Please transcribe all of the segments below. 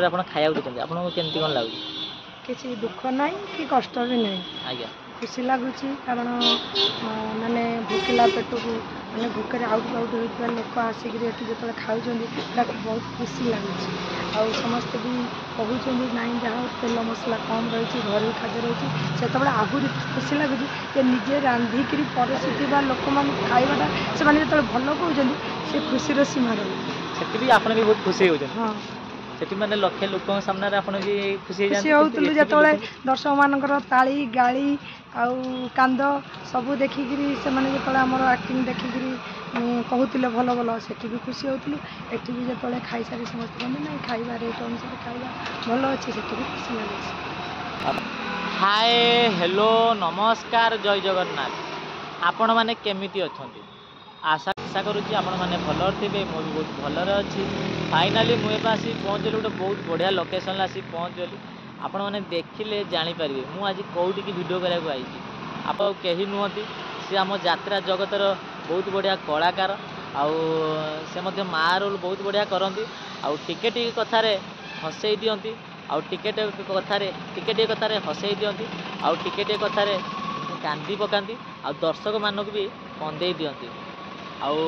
ଆପଣ ଖାଇବାକୁ ଦଉଛନ୍ତି ଆପଣଙ୍କୁ କେମିତି କ'ଣ ଲାଗୁଛି? କିଛି ଦୁଃଖ ନାହିଁ କି କଷ୍ଟ ବି ନାହିଁ, ଆଜ୍ଞା ଖୁସି ଲାଗୁଛି। କାରଣ ମାନେ ଭୋକିଲା ପେଟକୁ ମାନେ ଭୋକରେ ଆଉଟ ହେଉଥିବା ଲୋକ ଆସିକିରି ଏଠି ଯେତେବେଳେ ଖାଉଛନ୍ତି ତାକୁ ବହୁତ ଖୁସି ଲାଗୁଛି। ଆଉ ସମସ୍ତେ ବି କହୁଛନ୍ତି ନାଇଁ ଯାହା ହଉ ତେଲ ମସଲା କମ୍ ରହିଛି, ଘରୋଇ ଖାଦ୍ୟ ରହିଛି, ସେତେବେଳେ ଆହୁରି ଖୁସି ଲାଗୁଛି ଯେ ନିଜେ ରାନ୍ଧିକିରି ପରଷିଥିବା ଲୋକମାନଙ୍କୁ ଖାଇବାଟା ସେମାନେ ଯେତେବେଳେ ଭଲ କହୁଛନ୍ତି ସେ ଖୁସିର ସୀମା ରହୁଛି। ସେଠି ବି ଆପଣ ବି ବହୁତ ଖୁସି ହେଉଛନ୍ତି। ହଁ, ସେଠି ମାନେ ଲକ୍ଷେ ଲୋକଙ୍କ ସାମ୍ନାରେ ଆପଣ ବି ଖୁସି ଖୁସି ହେଇଯାନ୍ତି, କିନ୍ତୁ ହେଉଥିଲୁ ଏଠି ବି ଯେତେବେଳେ ଲୋକଙ୍କୁ ଦର୍ଶକମାନଙ୍କର ତାଳି ଗାଳି ଆଉ କାନ୍ଦ ସବୁ ଦେଖିକିରି ସେମାନେ ଯେତେବେଳେ ଆମର ଆକ୍ଟିଂ ଦେଖିକିରି କହୁଥିଲେ ଭଲ ଭଲ, ସେଠି ବି ଖୁସି ହେଉଥିଲୁ। ଏଠି ବି ଯେତେବେଳେ ଖାଇସାରି ସମସ୍ତେ କହନ୍ତି ନାଇଁ ଖାଇବା ରେଟ୍ ଅନୁସାରେ ଖାଇବା ଭଲ ଅଛି, ସେଠି ବି ଖୁସି ଲାଗୁଛି। ହାଏ ହ୍ୟାଲୋ ନମସ୍କାର ଜୟ ଜଗନ୍ନାଥ। ଆପଣମାନେ କେମିତି ଅଛନ୍ତି? ଆଶା କରୁଛି ଆପଣମାନେ ଭଲରେ ଥିବେ। ମୁଁ ବି ବହୁତ ଭଲରେ ଅଛି। ଫାଇନାଲି ମୁଁ ଏବେ ଆସି ପହଞ୍ଚିଲି, ଗୋଟେ ବହୁତ ବଢ଼ିଆ ଲୋକେସନ୍ରେ ଆସି ପହଞ୍ଚିଗଲି। ଆପଣମାନେ ଦେଖିଲେ ଜାଣିପାରିବେ ମୁଁ ଆଜି କେଉଁଠିକି ଭିଡ଼ିଓ କରିବାକୁ ଆଇଛି। ଆପଣ କେହି ନୁହନ୍ତି, ସେ ଆମ ଯାତ୍ରା ଜଗତର ବହୁତ ବଢ଼ିଆ କଳାକାର। ଆଉ ସେ ମଧ୍ୟ ମା ରୋଲ୍ ବହୁତ ବଢ଼ିଆ କରନ୍ତି। ଆଉ ଟିକେ କଥାରେ ହସେଇ ଦିଅନ୍ତି, ଆଉ ଟିକେ କଥାରେ ହସେଇ ଦିଅନ୍ତି, ଆଉ ଟିକେ କଥାରେ କାନ୍ଦି ପକାନ୍ତି, ଆଉ ଦର୍ଶକମାନଙ୍କୁ ବି କନ୍ଦେଇ ଦିଅନ୍ତି। ଆଉ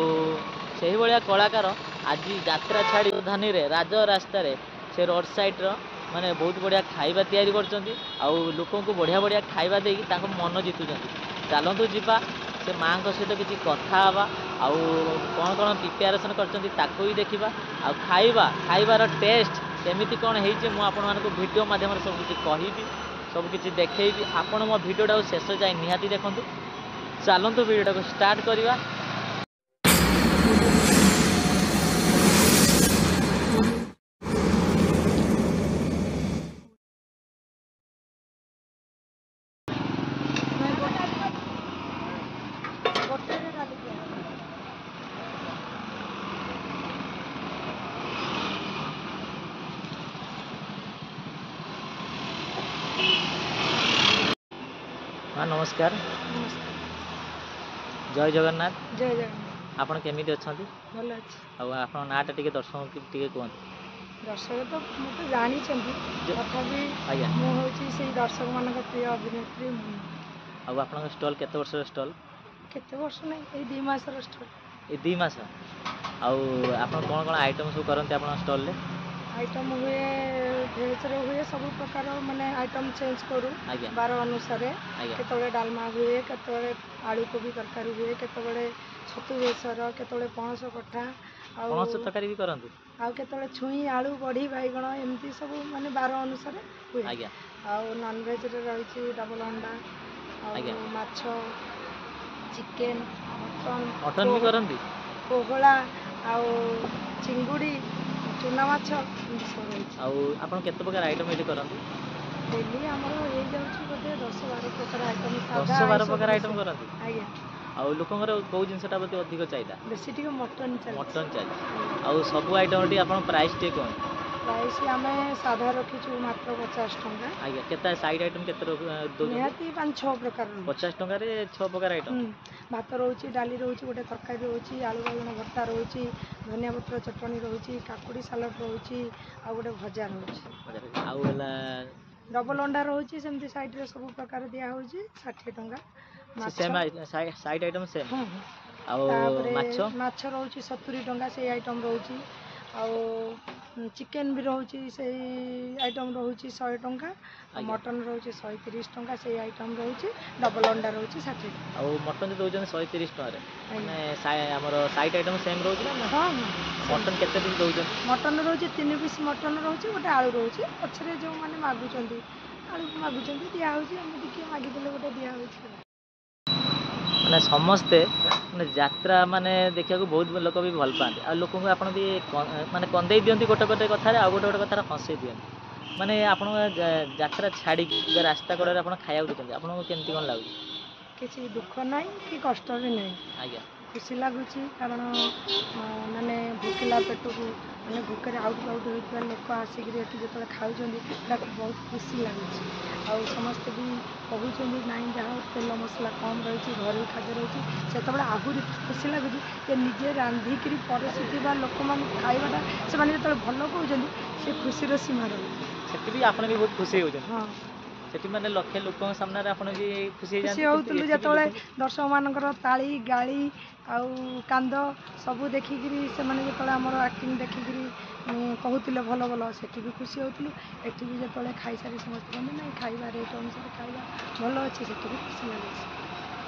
ସେହିଭଳିଆ କଳାକାର ଆଜି ଯାତ୍ରା ଛାଡ଼ି ରାଜଧାନୀରେ ରାଜରାସ୍ତାରେ ସେ ରୋଡ଼ ସାଇଡ଼୍ର ମାନେ ବହୁତ ବଢ଼ିଆ ଖାଇବା ତିଆରି କରୁଛନ୍ତି। ଆଉ ଲୋକଙ୍କୁ ବଢ଼ିଆ ବଢ଼ିଆ ଖାଇବା ଦେଇକି ତାଙ୍କ ମନ ଜିତୁଛନ୍ତି। ଚାଲନ୍ତୁ ଯିବା ସେ ମାଆଙ୍କ ସହିତ କିଛି କଥା ହେବା, ଆଉ କ'ଣ କ'ଣ ପ୍ରିପାରେସନ୍ କରିଛନ୍ତି ତାକୁ ବି ଦେଖିବା, ଆଉ ଖାଇବାର ଟେଷ୍ଟ କେମିତି କ'ଣ ହେଇଛି ମୁଁ ଆପଣମାନଙ୍କୁ ଭିଡ଼ିଓ ମାଧ୍ୟମରେ ସବୁ କିଛି କହିବି, ସବୁ କିଛି ଦେଖେଇବି। ଆପଣ ମୋ ଭିଡ଼ିଓଟାକୁ ଶେଷ ଯାଏ ନିହାତି ଦେଖନ୍ତୁ। ଚାଲନ୍ତୁ ଭିଡ଼ିଓଟାକୁ ଷ୍ଟାର୍ଟ କରିବା। ମା ନମସ୍କାର। ଜୟ ଜଗନ୍ନାଥ। ଜୟ ଜଗନ୍ନାଥ। ଆପଣ କେମିତି ଅଛନ୍ତି? ଭଲ ଅଛି। ଆଉ ଆପଣଙ୍କ ନାଁଟା ଟିକେ ଦର୍ଶକଙ୍କୁ ଟିକେ କୁହନ୍ତୁ। ଦର୍ଶକ ତ ମୋତେ ଜାଣିଛନ୍ତି, ତଥାପି ଆଜ୍ଞା। ମୁଁ ହେଉଛି ସେଇ ଦର୍ଶକମାନଙ୍କ ପ୍ରିୟ ଅଭିନେତ୍ରୀ। ଆଉ ଆପଣଙ୍କ ଷ୍ଟଲ୍ କେତେ ବର୍ଷର ଷ୍ଟଲ୍? କେତେ ବର୍ଷ ନାହିଁ, ଏଇ 2 ମାସର ଷ୍ଟଲ୍। ଏଇ 2 ମାସ। ଆଉ ଆପଣ କ'ଣ କ'ଣ ଆଇଟମ୍ ସବୁ କରନ୍ତି ଆପଣଙ୍କ ଷ୍ଟଲ୍ରେ? ଆଇଟମ୍ ହୁଏ, ଭେଜ୍ରେ ହୁଏ ସବୁ ପ୍ରକାର, ମାନେ ଆଇଟମ୍ ଚେଞ୍ଜ କରୁ ଆଜ୍ଞା ବାର ଅନୁସାରେ। ଆଜ୍ଞା କେତେବେଳେ ଡାଲମା ହୁଏ, କେତେବେଳେ ଆଳୁ କୋବି ତରକାରୀ ହୁଏ, କେତେବେଳେ ଛତୁ ବେସର, କେତେବେଳେ ପଣସ କଠା, ପଣସ ତରକାରୀ ବି କରନ୍ତି? ଆଉ କେତେବେଳେ ଛୁଇଁ ଆଳୁ ବଢ଼ି ବାଇଗଣ, ଏମିତି ସବୁ ମାନେ ବାର ଅନୁସାରେ ହୁଏ। ଆଜ୍ଞା ଆଉ ନନଭେଜ୍ରେ ରହିଛି ଡବଲ୍ ଅଣ୍ଡା, ଆଉ ଆଜ୍ଞା। ମାଛ, ଚିକେନ୍, ମଟନ୍ ବି କରନ୍ତି? ପୋହଳା, ଆଉ ଚିଙ୍ଗୁଡ଼ି, ଚୁନା ମାଛ, ଏମିତି ସବୁ ରହିଛି। ଆଉ ଆପଣ କେତେ ପ୍ରକାର ଆଇଟମ୍ ଏଠି କରନ୍ତି? ଡେଲି ଆମର ହେଇଯାଉଛି ବୋଧେ 10-12 ପ୍ରକାର ଆଇଟମ୍, ସାଧା 10-12 ଆଇଁଷ ପ୍ରକାର ଆଇଟମ୍ ମିଶେଇ। କରନ୍ତି? ଆଜ୍ଞା। ଆଉ ଲୋକଙ୍କର କେଉଁ ଜିନିଷଟା ପ୍ରତି ଅଧିକ ଚାହିଦା? ବେଶୀ ଟିକେ ମଟନ୍ ଚାଲିଛି। ମଟନ୍ ଚାଲିଛି। ଆଉ ସବୁ ଆଇଟମ୍ ଟିକେ ଆପଣ ପ୍ରାଇସ୍ ଟିକେ କୁହନ୍ତୁ। ପ୍ରାଇସ୍ ଆମେ ସାଧା ରଖିଛୁ ମାତ୍ର 50 ଟଙ୍କା। ଆଜ୍ଞା। କେତେ ସାଇଡ଼୍ ଆଇଟମ୍ କେତେ ଦେଉଛନ୍ତି? ନିହାତି 5-6 ପ୍ରକାର ରହୁଛି। 50 ଟଙ୍କାରେ 6 ପ୍ରକାର ଆଇଟମ୍? ଭାତ ରହୁଛି, ଡାଲି ରହୁଛି, ଗୋଟେ ତରକାରୀ ରହୁଛି, ଆଳୁ ବାଇଗଣ ଭର୍ତ୍ତା ରହୁଛି, ଧନିଆ ପତ୍ର ଚଟଣି ରହୁଛି, କାକୁଡ଼ି ସାଲାଡ଼ ରହୁଛି, ଆଉ ଗୋଟେ ଭଜା ରହୁଛି। ଆଉ ହେଲା ଡବଲ୍ ଅଣ୍ଡା ରହୁଛି, ସେମିତି ସାଇଡ଼୍ରେ ସବୁ ପ୍ରକାର ଦିଆହେଉଛି 60 ଟଙ୍କା। ମାଛ ସେମ୍ ସାଇଡ଼୍ ଆଇଟମ୍ ସେମ୍? ଆଉ ତାପରେ ମାଛ? ମାଛ ରହୁଛି 70 ଟଙ୍କା, ସେଇ ଆଇଟମ୍ ରହୁଛି। ଆଉ ଚିକେନ୍ ବି ରହୁଛି, ସେଇ ଆଇଟମ୍ ରହୁଛି 100 ଟଙ୍କା। ଆଉ ମଟନ୍ ରହୁଛି 130 ଟଙ୍କା, ସେଇ ଆଇଟମ୍ ରହୁଛି। ଡବଲ୍ ଅଣ୍ଡା ରହୁଛି 60 ଟଙ୍କା। ଆଉ ମଟନ୍ ଯେଉଁ ଦେଉଛନ୍ତି 130 ଟଙ୍କାରେ, ମାନେ ଆମର ସାଇଡ଼୍ ଆଇଟମ୍ ସେମ୍ ରହୁଛି ନା? ହଁ ମଟନ୍ କେତେ ପିସ୍ ଦେଉଛନ୍ତି? ମଟନ୍ ରହୁଛି 3 ପିସ୍ ମଟନ୍ ରହୁଛି, ଗୋଟେ ଆଳୁ ରହୁଛି। ପଛରେ ଯେଉଁମାନେ ମାଗୁଛନ୍ତି ଆଳୁ ମାଗୁଛନ୍ତି ଦିଆହେଉଛି, ଏମିତି କିଏ ମାଗିଦେଲେ ଗୋଟେ ଦିଆହେଉଛି। ମାନେ ସମସ୍ତେ ମାନେ ଯାତ୍ରା ମାନେ ଦେଖିବାକୁ ବହୁତ ଲୋକ ବି ଭଲ ପାଆନ୍ତି, ଆଉ ଲୋକଙ୍କୁ ଆପଣ ବି ମାନେ କନ୍ଦେଇ ଦିଅନ୍ତି ଗୋଟେ କଥାରେ, ଆଉ ଗୋଟେ କଥାରେ ହସେଇ ଦିଅନ୍ତି। ମାନେ ଆପଣଙ୍କ ଯାତ୍ରା ଛାଡ଼ିକି ରାସ୍ତା କଡ଼ରେ ଆପଣ ଖାଇବାକୁ ଦେଉଛନ୍ତି, ଆପଣଙ୍କୁ କେମିତି କ'ଣ ଲାଗୁଛି? କିଛି ଦୁଃଖ ନାହିଁ କି କଷ୍ଟ ବି ନାହିଁ, ଆଜ୍ଞା। ଖୁସି ଲାଗୁଛି କାରଣ ମାନେ ଭୋକିଲା ପେଟକୁ ମାନେ ଭୋକରେ ଆଉଟ ହେଉଥିବା ଲୋକ ଆସିକିରି ଏଠି ଯେତେବେଳେ ଖାଉଛନ୍ତି ତାକୁ ବହୁତ ଖୁସି ଲାଗୁଛି। ଆଉ ସମସ୍ତେ ବି କହୁଛନ୍ତି ନାଇଁ ଯାହା ହଉ ତେଲ ମସଲା କମ୍ ରହିଛି, ଘରୋଇ ଖାଦ୍ୟ ରହିଛି, ସେତେବେଳେ ଆହୁରି ଖୁସି ଲାଗୁଛି ଯେ ନିଜେ ରାନ୍ଧିକିରି ପରଷିଥିବା ଲୋକମାନଙ୍କୁ ଖାଇବାଟା ସେମାନେ ଯେତେବେଳେ ଭଲ କହୁଛନ୍ତି ସେ ଖୁସିର ସୀମା ରହୁଛି। ସେଠି ବି ଆପଣ ବି ବହୁତ ଖୁସି ହେଉଛନ୍ତି। ହଁ, ସେଠି ମାନେ ଲକ୍ଷେ ଲୋକଙ୍କ ସାମ୍ନାରେ ଆପଣ ବି ଖୁସି ଖୁସି ହେଇଯାନ୍ତି। ହେଉଥିଲୁ ଯେତେବେଳେ ଦର୍ଶକମାନଙ୍କର ତାଳି ଗାଳି ଆଉ କାନ୍ଦ ସବୁ ଦେଖିକିରି ସେମାନେ ଯେତେବେଳେ ଆମର ଆକ୍ଟିଂ ଦେଖିକିରି କହୁଥିଲେ ଭଲ ଭଲ, ସେଠି ବି ଖୁସି ହେଉଥିଲୁ। ଏଠି ବି ଯେତେବେଳେ ଖାଇସାରି ସମସ୍ତେ କହନ୍ତି ନାଇଁ ଖାଇବା ରେଟ୍ ଅନୁସାରେ ଖାଇବା ଭଲ ଅଛି, ସେଠି ବି ଖୁସି ଲାଗୁଛି।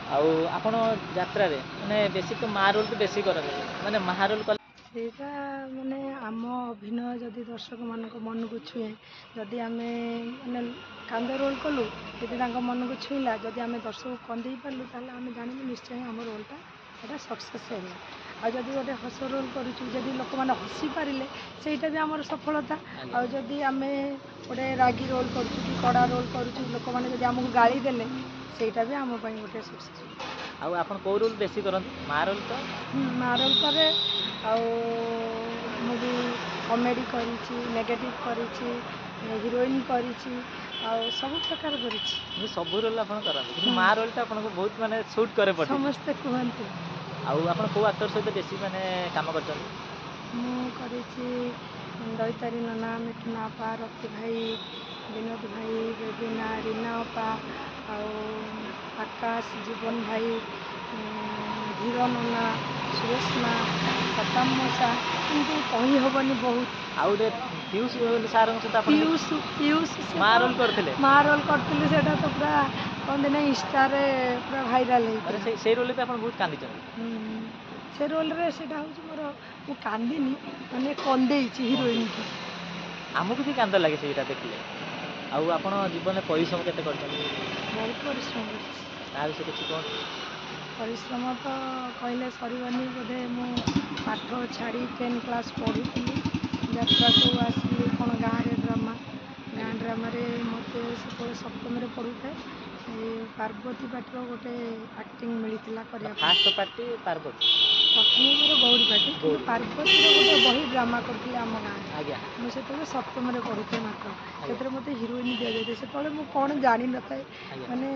ଆଉ ଆପଣ ଯାତ୍ରାରେ ମାନେ ବେଶୀ ତ ମା ରୋଲ୍ ତ ବେଶୀ କରନ୍ତି, ମାନେ ମା ରୋଲ୍ କଲେ ସେଇଟା ମାନେ ଆମ ଅଭିନୟ ଯଦି ଦର୍ଶକମାନଙ୍କ ମନକୁ ଛୁଏଁ, ଯଦି ଆମେ ମାନେ କାନ୍ଦ ରୋଲ୍ କଲୁ, ଯଦି ତାଙ୍କ ମନକୁ ଛୁଇଁଲା, ଯଦି ଆମେ ଦର୍ଶକକୁ କନ୍ଦେଇ ପାରିଲୁ, ତାହେଲେ ଆମେ ଜାଣିବୁ ନିଶ୍ଚୟ ଆମ ରୋଲ୍ଟା ସେଇଟା ସକ୍ସେସ୍ ହେଲା। ଆଉ ଯଦି ଗୋଟେ ହସ ରୋଲ୍ କରୁଛୁ, ଯଦି ଲୋକମାନେ ହସି ପାରିଲେ ସେଇଟା ବି ଆମର ସଫଳତା। ଆଉ ଯଦି ଆମେ ଗୋଟେ ରାଗି ରୋଲ୍ କରୁଛୁ କି କଡ଼ା ରୋଲ୍ କରୁଛୁ, ଲୋକମାନେ ଯଦି ଆମକୁ ଗାଳି ଦେଲେ ସେଇଟା ବି ଆମ ପାଇଁ ଗୋଟେ ସକ୍ସେସ୍। ଆଉ ଆପଣ କୋଉ ରୋଲ୍ ବେଶୀ କରନ୍ତି? ମା ରୋଲ୍ ତ ମା ରୋଲ୍ କରେ, ଆଉ ମୁଁ ବି କମେଡ଼ି କରିଛି, ନେଗେଟିଭ୍ କରିଛି, ହିରୋଇନ୍ କରିଛି, ଆଉ ସବୁ ପ୍ରକାର କରିଛି। କିନ୍ତୁ ସବୁ ରୋଲ୍ ଆପଣ କରନ୍ତି, କିନ୍ତୁ ମା ରୋଲ୍ଟା ଆପଣଙ୍କୁ ବହୁତ ମାନେ ସୁଟ୍ କରେ ପଟେ। ସମସ୍ତେ କୁହନ୍ତି। ଆଉ ଆପଣ କୋଉ ଆକ୍ଟର ସହିତ ବେଶୀ ମାନେ କାମ କରିଛନ୍ତି? ମୁଁ କରିଛି ଦୈତାରୀ ନନା, ମିଥୁନ ଆପା, ରତି ଭାଇ, ବିନୋଦ ଭାଇ, ବେବିନା, ରୀନା ଅପା, ଆଉ ଆକାଶ, ଜୀବନ ଭାଇ, ଧୀର ନନା, ସୁରେଶ ମା, ପ୍ରତାପ ମଉସା, କିନ୍ତୁ କହିହେବନି ବହୁତ। ଆଉ ଗୋଟେ ପିୟୁଷ ସାର୍ଙ୍କ ସହିତ ଆପଣ ପିୟୁଷ ମା ରୋଲ୍ କରିଥିଲେ? ମା ରୋଲ୍ କରିଥିଲି, ସେଇଟା ତ ପୁରା କହନ୍ତି ନା ଇନଷ୍ଟାରେ ପୁରା ଭାଇରାଲ୍ ମାନେ ହେଇଥିଲା। ସେଇ ରୋଲ୍ରେ ବି ଆପଣ ବହୁତ କାନ୍ଦିଛନ୍ତି। ସେ ରୋଲ୍ରେ ସେଇଟା ହେଉଛି ମୋର, ମୁଁ କାନ୍ଦିନି ମାନେ କନ୍ଦେଇଛି ହିରୋଇନ୍କୁ। ଆମକୁ ବି କାନ୍ଦ ଲାଗେ ସେଇଟା ଦେଖିଲେ। ଆଉ ଆପଣ ଜୀବନରେ ପରିଶ୍ରମ କେତେ କରିଛନ୍ତି? ବହୁତ ପରିଶ୍ରମ କରିଛି। ତା ବିଷୟରେ କିଛି କୁହନ୍ତୁ। ପରିଶ୍ରମ ତ କହିଲେ ସରିବନି। ବୋଧେ ମୁଁ ପାଠ ଛାଡ଼ି 10 କ୍ଲାସ୍ ପଢ଼ୁଥିଲି, ଯାତ୍ରାକୁ ଆସିଲି କ'ଣ ଗାଁରେ ଡ୍ରାମାରେ ମୋତେ ସେତେବେଳେ ସପ୍ତମରେ ପଢ଼ୁଥାଏ, ଏଇ ପାର୍ବତୀ ପାଟିର ଗୋଟେ ଆକ୍ଟିଂ ମିଳିଥିଲା କରିବା ପାଇଁ। ଫାଷ୍ଟ ପାର୍ଟି ପାର୍ବତୀ, ପ୍ରଥମେ ମୋର ଗୌରୀ ପାଟି, କିନ୍ତୁ ପାର୍ବତୀର ଗୋଟେ ବହି ଡ୍ରାମା କରିଥିଲେ ଆମ ଗାଁରେ। ଆଜ୍ଞା ମୁଁ ସେତେବେଳେ ସପ୍ତମରେ ପଢ଼ୁଥାଏ ମାତ୍ର। ଆଜ୍ଞା ସେଥିରେ ମୋତେ ହିରୋଇନ୍ ଦିଆଯାଇଥାଏ। ସେତେବେଳେ ମୁଁ କ'ଣ ଜାଣିନଥାଏ, ଆଜ୍ଞା ମାନେ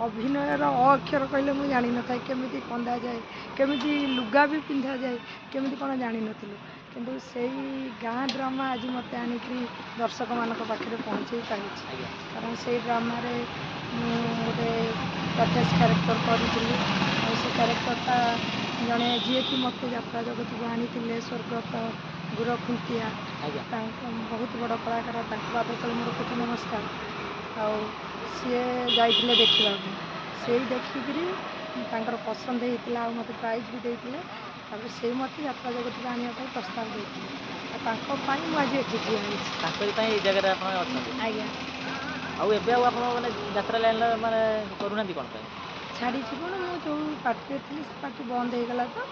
ଅଭିନୟର ଅ ଅକ୍ଷର କହିଲେ ମୁଁ ଜାଣିନଥାଏ, କେମିତି କନ୍ଦାଯାଏ, କେମିତି ଲୁଗା ବି ପିନ୍ଧାଯାଏ, କେମିତି କ'ଣ ଜାଣିନଥିଲୁ। କିନ୍ତୁ ସେଇ ଗାଁ ଡ୍ରାମା ଆଜି ମୋତେ ଆଣିକରି ଦର୍ଶକମାନଙ୍କ ପାଖରେ ପହଞ୍ଚେଇ ପାରିଛି। ଆଜ୍ଞା କାରଣ ସେଇ ଡ୍ରାମାରେ ମୁଁ ଗୋଟେ ରାକେଶ କ୍ୟାରେକ୍ଟର କରିଥିଲି। ଆଉ ସେ କ୍ୟାରେକ୍ଟରଟା ଜଣେ ଯିଏକି ମୋତେ ଯାତ୍ରା ଜଗତକୁ ଆଣିଥିଲେ, ସ୍ୱର୍ଗତ ଗୁର ଖୁଣ୍ଟିଆ, ଆଜ୍ଞା ତାଙ୍କ ବହୁତ ବଡ଼ କଳାକାର, ତାଙ୍କ ପାଦ ତଳେ ମୋର କୋଟି ନମସ୍କାର। ଆଉ ସିଏ ଯାଇଥିଲେ ଦେଖିବା ପାଇଁ, ସେଇ ଦେଖିକିରି ତାଙ୍କର ପସନ୍ଦ ହେଇଥିଲା, ଆଉ ମୋତେ ପ୍ରାଇଜ୍ ବି ଦେଇଥିଲେ। ତାପରେ ସେଇ ମୋତେ ଯାତ୍ରା ଜଗତକୁ ଆଣିବା ପାଇଁ ପ୍ରସ୍ତାବ ଦେଇଥିଲେ, ଆଉ ତାଙ୍କ ପାଇଁ ମୁଁ ଆଜି ଏଠି ଠିଆ ହେଇଛି। ତାଙ୍କରି ପାଇଁ ଏଇ ଜାଗାରେ ଆପଣ ଅଛନ୍ତି। ଆଜ୍ଞା। ଆଉ ଏବେ ଆଉ ଆପଣ ମାନେ ଯାତ୍ରା ଲାଇନରେ ମାନେ କରୁନାହାନ୍ତି କ'ଣ ପାଇଁ? ଛାଡ଼ିଛି କ'ଣ, ମୁଁ ଯେଉଁ ପାର୍ଟିରେ ଥିଲି ସେ ପାର୍ଟି ବନ୍ଦ ହେଇଗଲା ତ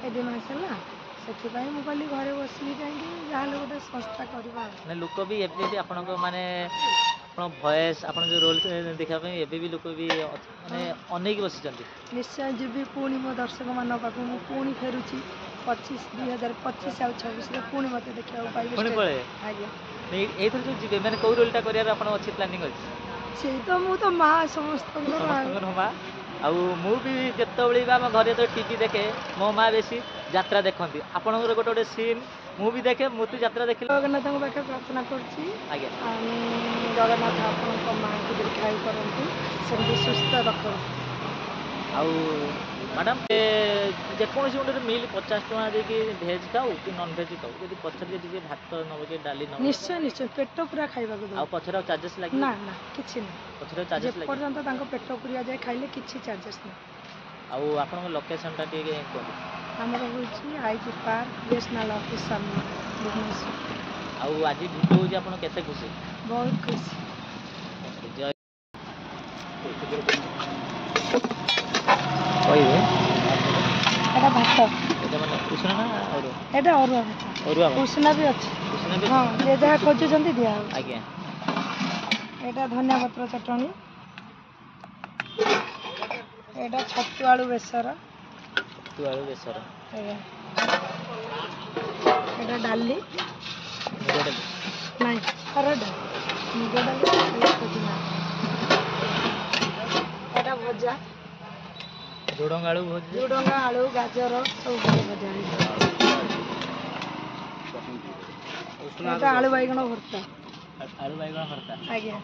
ଏ 2 ମାସ ହେଲା। ସେଥିପାଇଁ ମୁଁ କହିଲି ଘରେ ବସିବି କାହିଁକି, ଯାହାହେଲେ ଗୋଟେ ସଂସ୍ଥା କରିବା ଆଉ। ମାନେ ଲୋକ ବି ଏବେ ବି ଆପଣଙ୍କ ମାନେ ଆପଣ ଭଏସ୍, ଆପଣ ଯେଉଁ ରୋଲ୍ ଦେଖିବା ପାଇଁ ଏବେ ବି ଲୋକ ବି ମାନେ ଅନେଇକି ବସିଛନ୍ତି। ନିଶ୍ଚୟ ଯିବି ପୁଣି ମୋ ଦର୍ଶକମାନଙ୍କ ପାଖକୁ। ମୁଁ ପୁଣି ଫେରୁଛି 2025 ଆଉ 26ରେ ପୁଣି ମୋତେ ଦେଖିବାକୁ ପାଇବେ ପୁଣି ଷ୍ଟେଜ୍। ପଳେଇବେ ଆଜ୍ଞା। ଏଇଥର ଯେଉଁ ଯିବେ, ମାନେ କୋଉ ରୋଲ୍ଟା କରିବାର ଆପଣ ଅଛି, ପ୍ଲାନିଂ ଅଛି? ସେଇ ତ ମୁଁ ତ ମା ସମସ୍ତଙ୍କର ଆଉ। ସମସ୍ତଙ୍କର ମା। ଆଉ ମୁଁ ବି ଯେତେବେଳେ ବି ଆମ ଘରେ ଯେତେବେଳେ ଟିଭି ଦେଖେ, ମୋ ମା ବେଶୀ ଯାତ୍ରା ଦେଖନ୍ତି। ଆପଣଙ୍କର ଗୋଟେ ଗୋଟେ ସିନ୍ ମୁଁ ବି ଦେଖେ, ମୋତେ ଯାତ୍ରା ଦେଖିଲେ ଜଗନ୍ନାଥଙ୍କ ପାଖରେ ପ୍ରାର୍ଥନା କରୁଛି, ଆଜ୍ଞା ଜଗନ୍ନାଥ ଆପଣଙ୍କ ମାଆଙ୍କୁ ଦୀର୍ଘାୟୁ କରନ୍ତୁ, ସେମିତି ସୁସ୍ଥ ରଖନ୍ତୁ। ଆଉ ମ୍ୟାଡ଼ାମ୍ ଯେକୌଣସି ଗୋଟେ ମିଲ୍ 50 ଟଙ୍କା ଦେଇକି ଭେଜ୍ ଖାଉ କି ନନ୍ଭେଜ୍ ଖାଉ, ଯଦି ପଛରେ ଯଦି ଯିଏ ଭାତ ନେବ କି ଡାଲି ନେବ, ନିଶ୍ଚୟ ପେଟ ପୁରା ଖାଇବାକୁ ଆଉ ଦେବୁ। ପଛରେ ଆଉ ଚାର୍ଜେସ୍ ଲାଗିବ? ନା କିଛି ନାହିଁ, ପଛରେ ଆଉ ଚାର୍ଜେସ୍ ଲାଗିବ? ଯେପର୍ଯ୍ୟନ୍ତ ତାଙ୍କ ପେଟ ପୁରିଆ ଯାଏ ଖାଇଲେ କିଛି ଚାର୍ଜେସ୍ ନାହିଁ। ଆଉ ଆପଣଙ୍କ ଲୋକେସନ୍ଟା ଟିକେ କୁହନ୍ତୁ। ଆମର ହେଉଛି IG ପାର୍କ, BSNL ଅଫିସ୍ ସାମ୍ନା, ଭୁବନେଶ୍ୱର। ଆଉ ଆଜି ଭିଡ଼ିଓ ହେଉଛି ଆପଣ କେତେ ଖୁସି? ବହୁତ ଖୁସି। ଜୟ କହିବେ ଏଇଟା ଭାତ, এটা ମାନେ ଉଷୁନା ନା ଅରୁଆ? ଏଇଟା ଅରୁଆ ଭାତ, ଅରୁଆ ଭାତ। ଉଷୁନା ବି ଅଛି। ଉଷୁନା ବି ହଁ, ଅଛି? ଯିଏ ଯାହା ଖୋଜୁଛନ୍ତି ଦିଆହେଉଛି। ଆଜ୍ଞା। ଏଇଟା ଧନିଆ ପତ୍ର ଚଟଣି, ଏଇଟା ଛତୁ ଆଳୁ ବେସର, ଛତୁ ଆଳୁ ବେସର ଆଜ୍ଞା ଏଇଟା ଡାଲି ମୁଗ ଡାଲି ନାଇଁ ହରଡ଼ ଡାଲି ମୁଗ ଡାଲି ପୁଦିନା ଏଇଟା ଭଜା ଝୁଡ଼ଙ୍ଗ ଆଳୁ ଭଜା ଝୁଡ଼ଙ୍ଗ ଆଳୁ ଗାଜର ସବୁ ଭଜା ହେଇଛି ଏଇଟା ଆଳୁ ବାଇଗଣ ଭର୍ତ୍ତା ଆଳୁ ବାଇଗଣ ଭର୍ତ୍ତା ଆଜ୍ଞା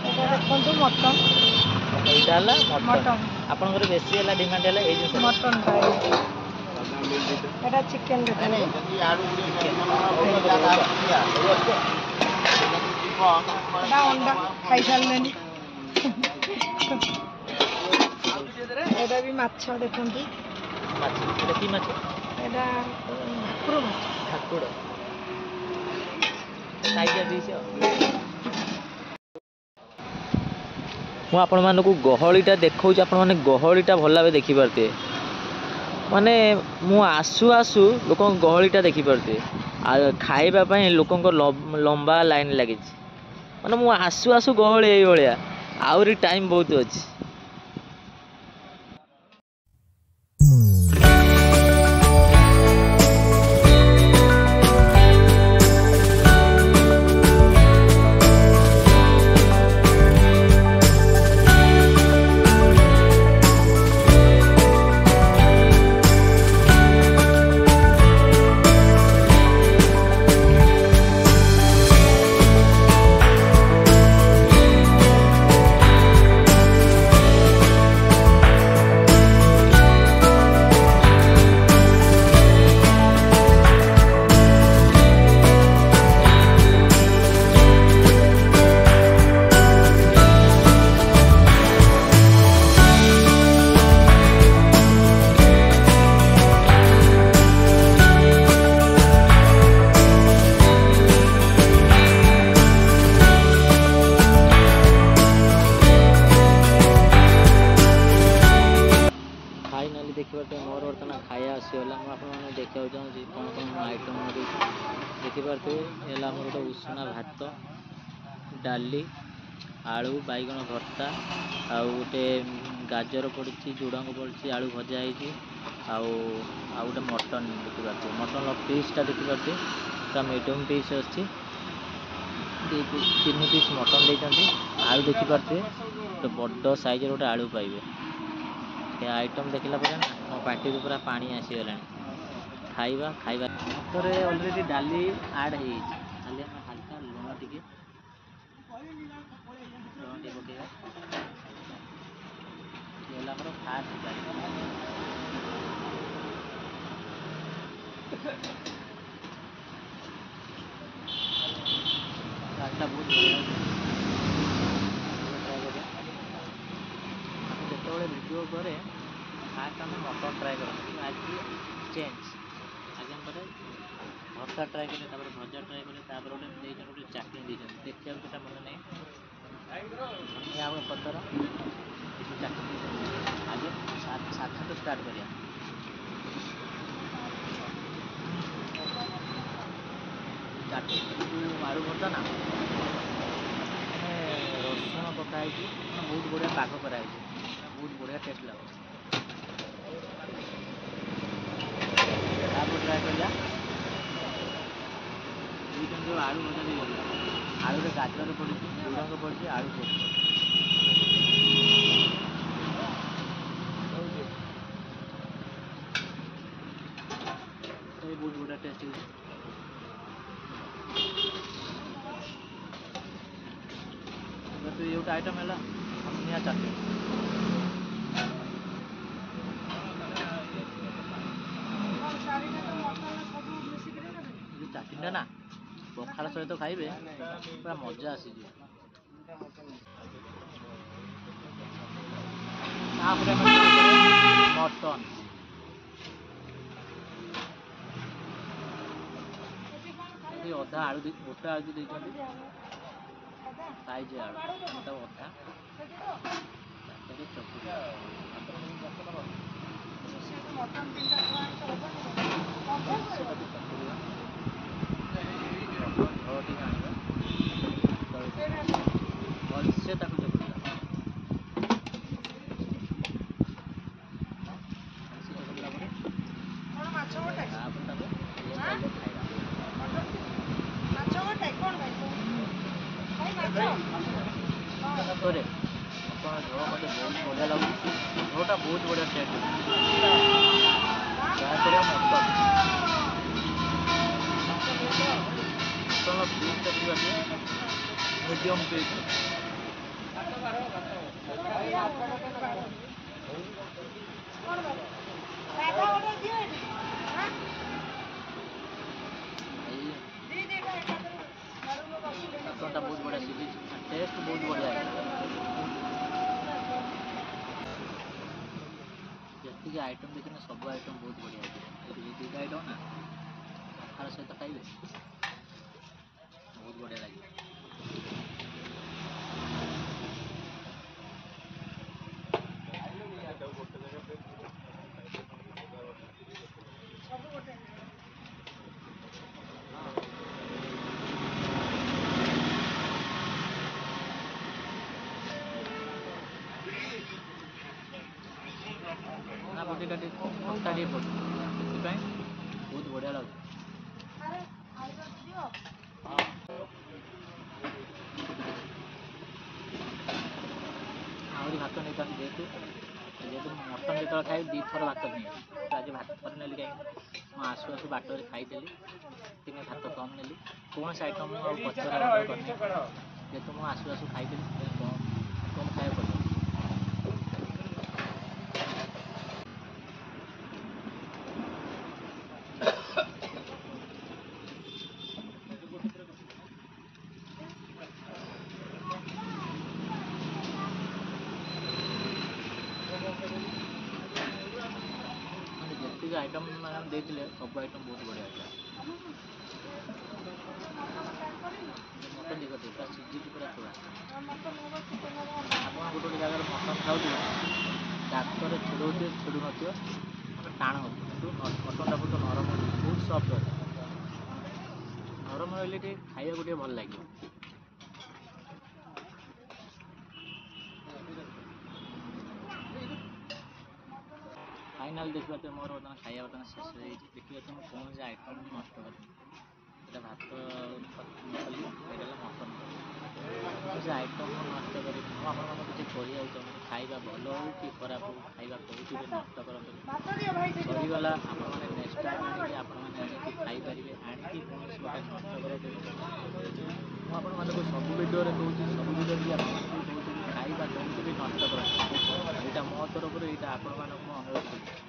ଏଇଟା ଦେଖନ୍ତୁ ମଟନ ଏଇଟା ହେଲା ମଟନ ମଟନ ଆପଣଙ୍କର ବେଶୀ ହେଲା ଡିମାଣ୍ଡ ହେଲା ଏଇ ଜିନିଷ ମଟନ ଏଇଟା ଚିକେନ ଦେଖନ୍ତୁ ଏଇଟା ଅଣ୍ଡା ଖାଇସାରିଲେଣି ଏଇଟା ବି ମାଛ ଦେଖନ୍ତୁ ମାଛ ଏଇଟା କି ମାଛ ଏଇଟା ଭାକୁର ମାଛ ଠାକୁର ସାଇଜ୍ ପିସ୍ ମୁଁ ଆପଣମାନଙ୍କୁ ଗହଳିଟା ଦେଖାଉଛି ଆପଣମାନେ ଗହଳିଟା ଭଲ ଭାବେ ଦେଖିପାରୁଥିବେ ମାନେ ମୁଁ ଆସୁ ଆସୁ ଲୋକଙ୍କ ଗହଳିଟା ଦେଖିପାରୁଥିବେ ଆଉ ଖାଇବା ପାଇଁ ଲୋକଙ୍କ ଲମ୍ବା ଲାଇନ୍ ଲାଗିଛି ମାନେ ମୁଁ ଆସୁ ଆସୁ ଗହଳି ଏଇଭଳିଆ ଆହୁରି ଟାଇମ୍ ବହୁତ ଅଛି ମୋର ବର୍ତ୍ତମାନ ଖାଇବା ଆସିଗଲା ମୁଁ ଆପଣମାନଙ୍କୁ ଦେଖିବାକୁ ଚାହୁଁଛି କ'ଣ କ'ଣ ମୁଁ ଆଇଟମ୍ ମଗାଇଛି ଦେଖିପାରୁଥିବେ ହେଲା ଆମର ଗୋଟେ ଉଷୁନା ଭାତ ଡାଲି ଆଳୁ ବାଇଗଣ ଭର୍ତ୍ତା ଆଉ ଗୋଟେ ଗାଜର ପଡ଼ିଛି ଝୁଡ଼ଙ୍ଗ ପଡ଼ିଛି ଆଳୁ ଭଜା ହେଇଛି ଆଉ ଗୋଟେ ମଟନ୍ ଦେଖିପାରୁଥିବେ ମଟନ୍ର ପିସ୍ଟା ଦେଖିପାରୁଥିବେ ପୁରା ମିଡ଼ିୟମ୍ ପିସ୍ ଅଛି 3 ପିସ୍ ମଟନ୍ ଦେଇଛନ୍ତି ଆଳୁ ଦେଖିପାରୁଥିବେ ଗୋଟେ ବଡ଼ ସାଇଜ୍ର ଗୋଟେ ଆଳୁ ପାଇବେ ଏ ଆଇଟମ୍ ଦେଖିଲା ପରେ ନା ମୋ ପାଟିରୁ ପୁରା ପାଣି ଆସିଗଲାଣି ଖାଇବା ଭାତରେ ଅଲରେଡ଼ି ଡାଲି ଆଡ଼୍ ହେଇଯାଇଛି ଖାଲି ଆମେ ହାଲକା ଲୁଣ ଟିକେ ପକାଇବା ହେଲା ଆମର ଫାଷ୍ଟ ଡାଲି ଡାଲିଟା ବହୁତ ଯେତେବେଳେ ଭିଡ଼ିଓ କରେ ଫାଷ୍ଟ ଆମେ ମଟନ୍ ଟ୍ରାଏ କରନ୍ତି କିନ୍ତୁ ଆଜି ଚେଞ୍ଜ ଆଜି ଆମେ ଗୋଟେ ଭର୍ତ୍ତା ଟ୍ରାଏ କଲେ ତାପରେ ଭଜା ଟ୍ରାଏ କଲେ ତାପରେ ଗୋଟେ ଦେଇଛନ୍ତି ଗୋଟେ ଚାଟଣି ଦେଇଛନ୍ତି ଦେଖିବାକୁ ସେଇଟା ମନେ ନାହିଁ ଧନିଆ ଆଉ ପତ୍ର କିଛି ଚାଟଣି ଦେଇଛନ୍ତି ଆଜି ସାଧାଠୁ ଷ୍ଟାର୍ଟ କରିବା ଚାଟଣି ଯେଉଁ ଆଳୁ ଭର୍ତ୍ତା ନା ମାନେ ରସୁଣ ପକା ହେଇଛି ମାନେ ବହୁତ ବଢ଼ିଆ ପାଗ କରାହେଇଛି ବହୁତ ବଢ଼ିଆ ଟେଷ୍ଟ ଲାଗୁଛି ତାପରେ ଟ୍ରାଏ କରିବା ଦେଇଛନ୍ତି ଯେଉଁ ଆଳୁ ଭଜା ଦେଇଛନ୍ତି ଆଳୁରେ ଗାଜର ପଡ଼ିଛି ଝୁଡ଼ଙ୍ଗ ପଡ଼ିଛି ଆଳୁ ପଡ଼ିଛି ବହୁତ ବଢ଼ିଆ ଟେଷ୍ଟ ହେଇଛି तो ये गोटे आइटम है धनिया चटनी चटनी ना पखाड़ सहित खाइबे पूरा मजा आसीज मटन अधा आलू गोटे आलू देखते साइज आलू अधा चकुड़ा भलसे चकुड़ा ସତରେ ଆପଣ ଝୋଳ ମୋତେ ବହୁତ ବଢ଼ିଆ ଲାଗୁଛି। ଝୋଳଟା ବହୁତ ବଢ଼ିଆ ଟେଷ୍ଟ ତାପରେ ମଟନ୍ ପିସ୍ଟା ଥିବା ମିଡ଼ିୟମ୍ ପିସ୍ ମଟନ୍ଟା ବହୁତ ବଢ଼ିଆ ସିଝିଛି ଟେଷ୍ଟ ବହୁତ ବଢ଼ିଆ ଯେତିକି ଆଇଟମ୍ ଦେଖିଲେ ସବୁ ଆଇଟମ୍ ବହୁତ ବଢ଼ିଆ ହେଇଛି। ଏଇ ଦୁଇଟା ଆଇଟମ୍ ନା ପଖାଳ ସହିତ ଖାଇବେ ବହୁତ ବଢ଼ିଆ ଲାଗିବ। ନା ବଟିଟା ଟିକେ ଖଟା ଟିକେ ପଡ଼ୁଛି ସେଥିପାଇଁ ବହୁତ ବଢ଼ିଆ ଲାଗୁଛି। ଆହୁରି ଭାତ ନେଇଥାନ୍ତି ଯେହେତୁ ମଟନ୍ ଯେତେବେଳେ ଖାଇବି 2 ଥର ଭାତ ନିଏ। ତ ଆଜି ଭାତ ଥରେ ନେଲି କାହିଁକି ମୁଁ ଆସୁ ଆସୁ ବାଟରେ ଖାଇଦେଲି ସେଥିପାଇଁ ଭାତ କମ୍ ନେଲି। କୌଣସି ଆଇଟମ୍ ମୁଁ ଆଉ ପଛରେ ଅର୍ଡ଼ର କରିନି ଯେହେତୁ ମୁଁ ଆସୁ ଆସୁ ଖାଇଦେଲି ସେଥିପାଇଁ କମ୍ ଖାଇବାକୁ ପଡ଼ିବ। ମାନେ ଯେତିକି ଆଇଟମ୍ ମାନେ ଦେଇଥିଲେ ସବୁ ଆଇଟମ୍ ବହୁତ ବଢ଼ିଆ ହେଇଥିଲା। ମଟନ୍ ଦେଖ ପୁରା ସିଝିକି ପୁରା ଥୁଆ। ଆପଣ ଗୋଟେ ଜାଗାରେ ମଟନ୍ ଖାଉଥିବେ ଦାନ୍ତରେ ଛିଡ଼ଉଥିବେ ଛିଡ଼ୁନଥିବ ମାନେ ଟାଣ ହେଉଥିବ କିନ୍ତୁ ମଟନ୍ଟା ବହୁତ ନରମ ବହୁତ ସଫ୍ଟ ଅଛି। ନରମ ରହିଲେ ଟିକେ ଖାଇବାକୁ ଟିକେ ଭଲ ଲାଗିବ। ଫାଇନାଲ୍ ଦେଖିପାରୁଥିବେ ମୋର ବର୍ତ୍ତମାନ ଖାଇବା ବର୍ତ୍ତମାନ ଶେଷ ହେଇଯାଇଛି। ଦେଖିପାରୁଥିବେ ମୁଁ କୌଣସି ଆଇଟମ୍ ନଷ୍ଟ କରିନି। ଏଇଟା ଭାତ କଲି ଏଇଟା ହେଲା ମଟନ୍ କୌଣସି ଆଇଟମ୍ ମୁଁ ନଷ୍ଟ କରିନି। ମୁଁ ଆପଣମାନଙ୍କୁ କିଛି କହିବାକୁ ଚାହୁଁନି ଖାଇବା ଭଲ ହେଉ କି ଖରାପ ହେଉ ଖାଇବା କେଉଁଥିରେ ନଷ୍ଟ କରନ୍ତୁନି। ସରିଗଲା ଆପଣମାନେ ନେକ୍ସଟ୍ ଟାଇମ୍ ଆଣିକି ଆପଣମାନେ ଆଣିକି ଖାଇପାରିବେ। ଆଣିକି କୌଣସି ଗୋଟେ ନଷ୍ଟ କରନ୍ତୁନି। ମୁଁ ଆପଣମାନଙ୍କୁ ସବୁ ଭିଡ଼ିଓରେ କହୁଛି ସବୁ ଭିଡ଼ିଓରେ ବି ଆପଣମାନଙ୍କୁ ବି କହୁଛି କି ଖାଇବା କେମିତି ବି ନଷ୍ଟ କରନ୍ତୁନି। ଏଇଟା ମୋ ତରଫରୁ ଏଇଟା ଆପଣମାନଙ୍କୁ ମୁଁ ଅନୁରୋଧ କରୁଛି।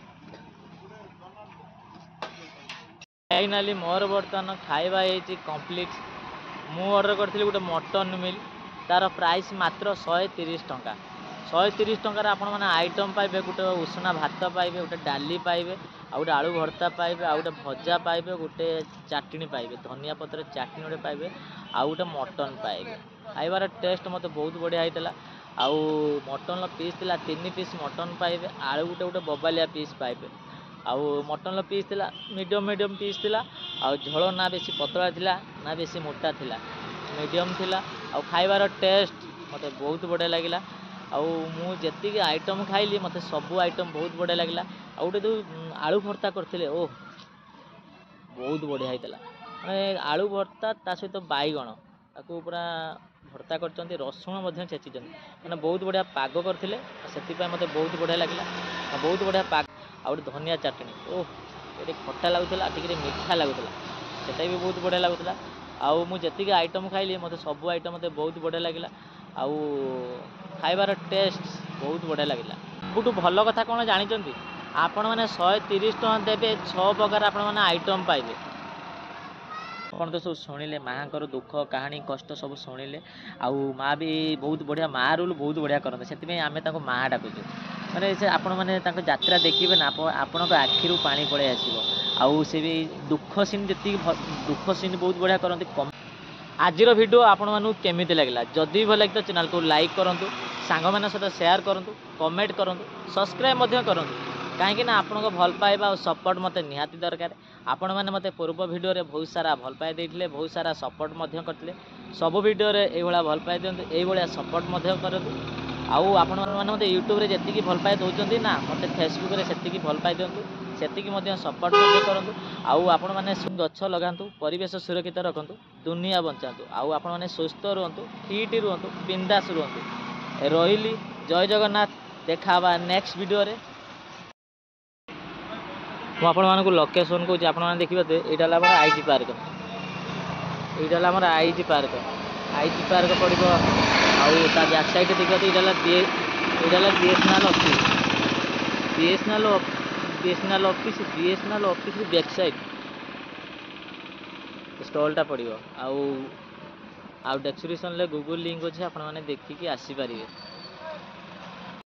ଫାଇନାଲି ମୋର ବର୍ତ୍ତମାନ ଖାଇବା ହେଇଛି କମ୍ପ୍ଲିଟ୍। ମୁଁ ଅର୍ଡ଼ର କରିଥିଲି ଗୋଟେ ମଟନ୍ ମିଲ୍ ତାର ପ୍ରାଇସ୍ ମାତ୍ର 130 ଟଙ୍କା। 130 ଟଙ୍କାରେ ଆପଣମାନେ ଆଇଟମ୍ ପାଇବେ ଗୋଟେ ଉଷୁନା ଭାତ ପାଇବେ ଗୋଟେ ଡାଲି ପାଇବେ ଆଉ ଗୋଟେ ଆଳୁ ଭର୍ତ୍ତା ପାଇବେ ଆଉ ଗୋଟେ ଭଜା ପାଇବେ ଗୋଟେ ଚାଟଣୀ ପାଇବେ ଧନିଆ ପତ୍ର ଚାଟଣୀ ଗୋଟେ ପାଇବେ ଆଉ ଗୋଟେ ମଟନ୍ ପାଇବେ। ଖାଇବାର ଟେଷ୍ଟ ମୋତେ ବହୁତ ବଢ଼ିଆ ହେଇଥିଲା। ଆଉ ମଟନ୍ର ପିସ୍ ଥିଲା 3 ପିସ୍ ମଟନ୍ ପାଇବେ ଆଳୁ ଗୋଟେ ବବାଲିଆ ପିସ୍ ପାଇବେ। ଆଉ ମଟନ୍ର ପିସ୍ ଥିଲା ମିଡ଼ିୟମ୍ ପିସ୍ ଥିଲା। ଆଉ ଝୋଳ ନା ବେଶୀ ପତଳା ଥିଲା ନା ବେଶୀ ମୋଟା ଥିଲା ମିଡ଼ିୟମ୍ ଥିଲା। ଆଉ ଖାଇବାର ଟେଷ୍ଟ ମୋତେ ବହୁତ ବଢ଼ିଆ ଲାଗିଲା। ଆଉ ମୁଁ ଯେତିକି ଆଇଟମ୍ ଖାଇଲି ମୋତେ ସବୁ ଆଇଟମ୍ ବହୁତ ବଢ଼ିଆ ଲାଗିଲା। ଆଉ ଗୋଟେ ଯେଉଁ ଆଳୁ ଭର୍ତ୍ତା କରିଥିଲେ ଓହ ବହୁତ ବଢ଼ିଆ ହେଇଥିଲା। ମାନେ ଆଳୁ ଭର୍ତ୍ତା ତା ସହିତ ବାଇଗଣ ତାକୁ ପୁରା ଭର୍ତ୍ତା କରିଛନ୍ତି ରସୁଣ ମଧ୍ୟ ଛେଚିଛନ୍ତି ମାନେ ବହୁତ ବଢ଼ିଆ ପାଗ କରିଥିଲେ। ସେଥିପାଇଁ ମୋତେ ବହୁତ ବଢ଼ିଆ ଲାଗିଲା। ବହୁତ ବଢ଼ିଆ ପାଗ ଆଉ ଗୋଟେ ଧନିଆ ଚାଟଣୀ ଓହ ଟିକେ ଖଟା ଲାଗୁଥିଲା ଟିକେ ମିଠା ଲାଗୁଥିଲା ସେଟା ବି ବହୁତ ବଢ଼ିଆ ଲାଗୁଥିଲା। ଆଉ ମୁଁ ଯେତିକି ଆଇଟମ୍ ଖାଇଲି ମୋତେ ସବୁ ଆଇଟମ୍ ମୋତେ ବହୁତ ବଢ଼ିଆ ଲାଗିଲା। ଆଉ ଖାଇବାର ଟେଷ୍ଟ ବହୁତ ବଢ଼ିଆ ଲାଗିଲା। ସବୁଠୁ ଭଲ କଥା କ'ଣ ଜାଣିଛନ୍ତି ଆପଣମାନେ 130 ଟଙ୍କା ଦେବେ 6 ପ୍ରକାର ଆପଣମାନେ ଆଇଟମ୍ ପାଇବେ। ଆପଣ ତ ସବୁ ଶୁଣିଲେ ମାଆଙ୍କର ଦୁଃଖ କାହାଣୀ କଷ୍ଟ ସବୁ ଶୁଣିଲେ। ଆଉ ମାଆ ବି ବହୁତ ବଢ଼ିଆ ମାଆ ରୋଲ୍ ବହୁତ ବଢ଼ିଆ କରନ୍ତି ସେଥିପାଇଁ ଆମେ ତାଙ୍କୁ ମାଆ ଡାକୁଛୁ। ମାନେ ସେ ଆପଣମାନେ ତାଙ୍କ ଯାତ୍ରା ଦେଖିବେ ନା ଆପଣଙ୍କ ଆଖିରୁ ପାଣି ପଳେଇ ଆସିବ। ଆଉ ସେ ବି ଦୁଃଖ ସିନ୍ ଯେତିକି ଦୁଃଖ ସିନ୍ ବହୁତ ବଢ଼ିଆ କରନ୍ତି। ଆଜିର ଭିଡ଼ିଓ ଆପଣମାନଙ୍କୁ କେମିତି ଲାଗିଲା ଯଦି ଭଲ ଲାଗିଲା ଚ୍ୟାନେଲକୁ ଲାଇକ୍ କରନ୍ତୁ ସାଙ୍ଗମାନଙ୍କ ସହିତ ସେୟାର କରନ୍ତୁ କମେଣ୍ଟ କରନ୍ତୁ ସବସ୍କ୍ରାଇବ୍ ମଧ୍ୟ କରନ୍ତୁ। କାହିଁକି ନା ଆପଣଙ୍କ ଭଲ ପାଇବା ଆଉ ସପୋର୍ଟ ମୋତେ ନିହାତି ଦରକାର। ଆପଣମାନେ ମୋତେ ପୂର୍ବ ଭିଡ଼ିଓରେ ବହୁତ ସାରା ଭଲ ପାଇ ଦେଇଥିଲେ ବହୁତ ସାରା ସପୋର୍ଟ ମଧ୍ୟ କରିଥିଲେ। ସବୁ ଭିଡ଼ିଓରେ ଏଇଭଳିଆ ଭଲ ପାଇ ଦିଅନ୍ତୁ ଏଇଭଳିଆ ସପୋର୍ଟ ମଧ୍ୟ କରନ୍ତୁ। ଆଉ ଆପଣମାନେ ମୋତେ ୟୁଟ୍ୟୁବରେ ଯେତିକି ଭଲ ପାଇ ଦେଉଛନ୍ତି ନା ମୋତେ ଫେସବୁକ୍ରେ ସେତିକି ଭଲ ପାଇ ଦିଅନ୍ତୁ। ସେତିକି ମଧ୍ୟ ସପୋର୍ଟ ମଧ୍ୟ କରନ୍ତୁ। ଆଉ ଆପଣମାନେ ଗଛ ଲଗାନ୍ତୁ, ପରିବେଶ ସୁରକ୍ଷିତ ରଖନ୍ତୁ, ଦୁନିଆ ବଞ୍ଚାନ୍ତୁ। ଆଉ ଆପଣମାନେ ସୁସ୍ଥ ରୁହନ୍ତୁ, ଫିଟ୍ ରୁହନ୍ତୁ, ବିନ୍ଦାସ ରୁହନ୍ତୁ। ରହିଲି, ଜୟ ଜଗନ୍ନାଥ। ଦେଖା ହେବା ନେକ୍ସଟ ଭିଡ଼ିଓରେ। ମୁଁ ଆପଣମାନଙ୍କୁ ଲୋକେସନ୍ କହୁଛି, ଆପଣମାନେ ଦେଖିପାରୁଥିବେ ଏଇଟା ହେଲା ଆମର ଆଇଜି ପାର୍କ। ଏଇଟା ହେଲା ଆମର ଆଇଜି ପାର୍କ। ଆଇଜି ପାର୍କ ପଡ଼ିବ। ଆଉ ତା ବ୍ୟାକ୍ ସାଇଡ୍ ଦେଖିବା ଏଇଟା ହେଲା BSNL office. BSNL office back side ଷ୍ଟଲ୍ଟା ପଡ଼ିବ। ଆଉ ଡେସ୍କ୍ରିପସନ୍ରେ ଗୁଗୁଲ୍ ଲିଙ୍କ୍ ଅଛି, ଆପଣମାନେ ଦେଖିକି ଆସିପାରିବେ।